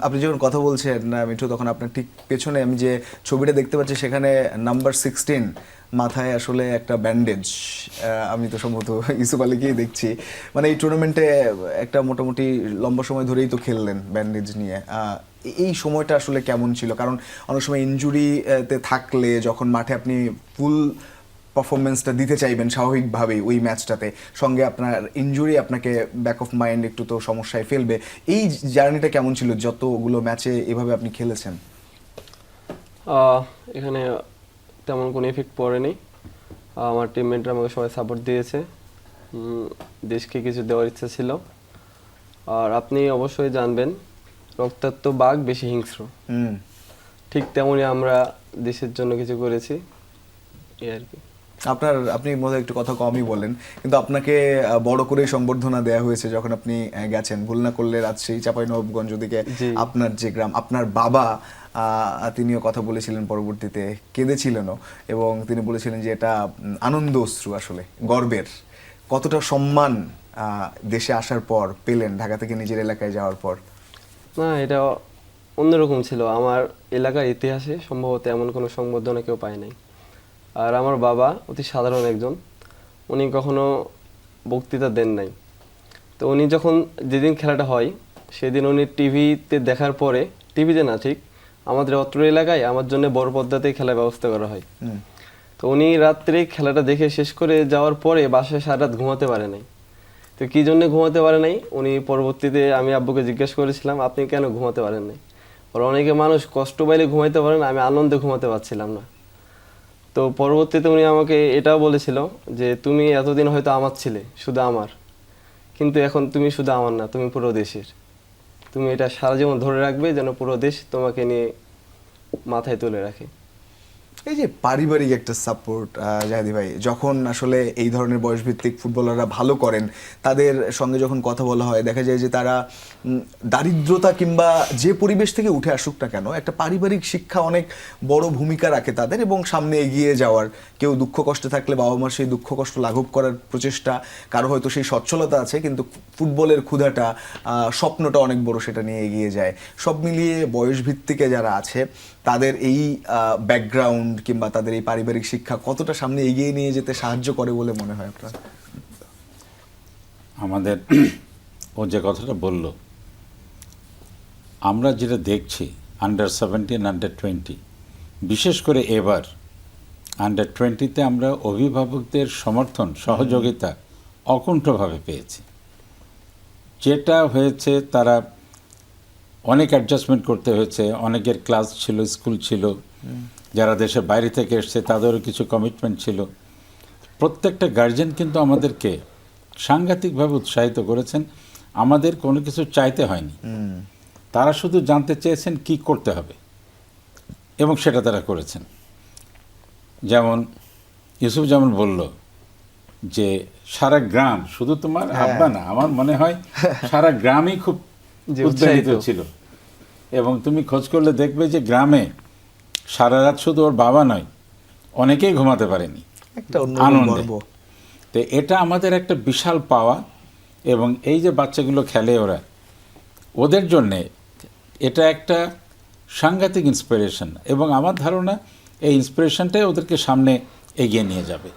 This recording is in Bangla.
আপনি যখন কথা বলছেন মিঠু, তখন আপনার ঠিক পেছনে আমি যে ছবিটা দেখতে পাচ্ছি সেখানে নাম্বার 16 মাথায় আসলে একটা ব্যান্ডেজ। আমি তো সম্ভবত ইউসুফ আলীকেই দেখছি, মানে এই টুর্নামেন্টে একটা মোটামুটি লম্বা সময় ধরেই তো খেললেন ব্যান্ডেজ নিয়ে। এই সময়টা আসলে কেমন ছিল? কারণ অনেক সময় ইনজুরিতে থাকলে যখন মাঠে আপনি ফুল পারফরমেন্সটা দিতে চাইবেন স্বাভাবিকভাবেই ওই ম্যাচটাতে, সঙ্গে আপনার ইনজুরি আপনাকে ব্যাক অফ মাইন্ড একটু তো সমস্যায় ফেলবে। এই জার্নিটা কেমন ছিল যতগুলো ম্যাচে এভাবে আপনি খেলেছেন? এখানে তেমন কোনো এফেক্ট পড়েনি। আমার টিমমেটরা আমাকে সবাই সাপোর্ট দিয়েছে। দেশকে কিছু দেওয়ার ইচ্ছা ছিল। আর আপনি অবশ্যই জানবেন, রক্তাক্ত বাঘ বেশি হিংস্র। ঠিক তেমনই আমরা দেশের জন্য কিছু করেছি, এই আর কি। আপনি মনে একটু কথা কমই বলেন, কিন্তু আপনাকে বড় করেই সংবর্ধনা দেওয়া হয়েছে যখন আপনি গেছেন। ভুল না করলে রাজশাহী চাঁপাইনবাবগঞ্জ ওদিকে আপনার যে গ্রাম, আপনার বাবা তিনিও কথা বলেছিলেন, পরবর্তীতে কেঁদেছিলেনও, এবং তিনি বলেছিলেন যে এটা আনন্দ অশ্রু, আসলে গর্বের। কতটা সম্মান দেশে আসার পর পেলেন, ঢাকা থেকে নিজের এলাকায় যাওয়ার পর? না, এটা অন্যরকম ছিল। আমার এলাকার ইতিহাসে সম্ভবত এমন কোনো সংবর্ধনা কেউ পায় নাই। আর আমার বাবা অতি সাধারণ একজন, উনি কখনো বক্তৃতা দেন নাই। তো উনি যখন যেদিন খেলাটা হয় সেদিন উনি টিভিতে দেখার পরে, টিভিতে না ঠিক আমাদের অত্র এলাকায় আমার জন্য বড় পর্দাতেই খেলার ব্যবস্থা করা হয়। তো উনি রাত্রে খেলাটা দেখে শেষ করে যাওয়ার পরে বাসায় সারা রাত ঘুমাতে পারে নাই। তো কী জন্য ঘুমাতে পারে নাই, উনি পরবর্তীতে আমি আব্বুকে জিজ্ঞেস করেছিলাম আপনি কেন ঘুমাতে পারেন নাই। আর অনেকে মানুষ কষ্ট পাইলে ঘুমাইতে পারেন, আমি আনন্দে ঘুমাতে পারছিলাম না। তো পরবর্তীতে উনি আমাকে এটাও বলেছিল যে তুমি এতদিন হয়তো আমার ছিলে, শুধু আমার, কিন্তু এখন তুমি শুধু আমার না, তুমি পুরো দেশের। তুমি এটা সারা জীবন ধরে রাখবে যেন পুরো দেশ তোমাকে নিয়ে মাথায় তুলে রাখে। এই যে পারিবারিক একটা সাপোর্ট, জাহেদি ভাই, যখন আসলে এই ধরনের বয়সভিত্তিক ফুটবলাররা ভালো করেন, তাদের সঙ্গে যখন কথা বলা হয় দেখা যায় যে তারা দারিদ্রতা কিংবা যে পরিবেশ থেকে উঠে আসুক না কেন, একটা পারিবারিক শিক্ষা অনেক বড় ভূমিকা রাখে তাদের, এবং সামনে এগিয়ে যাওয়ার। কেউ দুঃখ কষ্টে থাকলে বাবা মার সেই দুঃখ কষ্ট লাঘব করার প্রচেষ্টা, কারো হয়তো সেই সচ্ছলতা আছে কিন্তু ফুটবলের ক্ষুধাটা, স্বপ্নটা অনেক বড়, সেটা নিয়ে এগিয়ে যায়। সব মিলিয়ে বয়সভিত্তিকে যারা আছে তাদের এই ব্যাকগ্রাউন্ড কিংবা তাদের এই পারিবারিক শিক্ষা কতটা সামনে এগিয়ে নিয়ে যেতে সাহায্য করে বলে মনে হয় আপনার? আমাদের ও যে কথাটা বলল, আমরা যেটা দেখছি আন্ডার-17, আন্ডার-20, বিশেষ করে এবার আন্ডার-20-তে আমরা অভিভাবকদের সমর্থন, সহযোগিতা অকুণ্ঠভাবে পেয়েছি। যেটা হয়েছে তারা অনেক অ্যাডজাস্টমেন্ট করতে হয়েছে। অনেকের ক্লাস ছিল, স্কুল ছিল, যারা দেশের বাইরে থেকে এসছে তাদেরও কিছু কমিটমেন্ট ছিল। প্রত্যেকটা গার্জেন কিন্তু আমাদেরকে সাংঘাতিকভাবে উৎসাহিত করেছেন। আমাদের কোনো কিছু চাইতে হয়নি, তারা শুধু জানতে চেয়েছেন কি করতে হবে এবং সেটা তারা করেছেন। যেমন ইউসুফ যেমন বলল যে সারা গ্রাম, শুধু তোমার আব্বা না, আমার মনে হয় সারা গ্রামই খুব উৎসাহিত ছিল। এবং তুমি খোঁজ করলে দেখবে যে গ্রামে সারা রাত শুধু ওর বাবা নয়, অনেকেই ঘুমাতে পারেনি আনন্দে। তো এটা আমাদের একটা বিশাল পাওয়া। এবং এই যে বাচ্চাগুলো খেলে ওরা, ওদের জন্যে এটা একটা সাংঘাতিক ইন্সপিরেশন, এবং আমার ধারণা এই ইন্সপিরেশনটাই ওদেরকে সামনে এগিয়ে নিয়ে যাবে।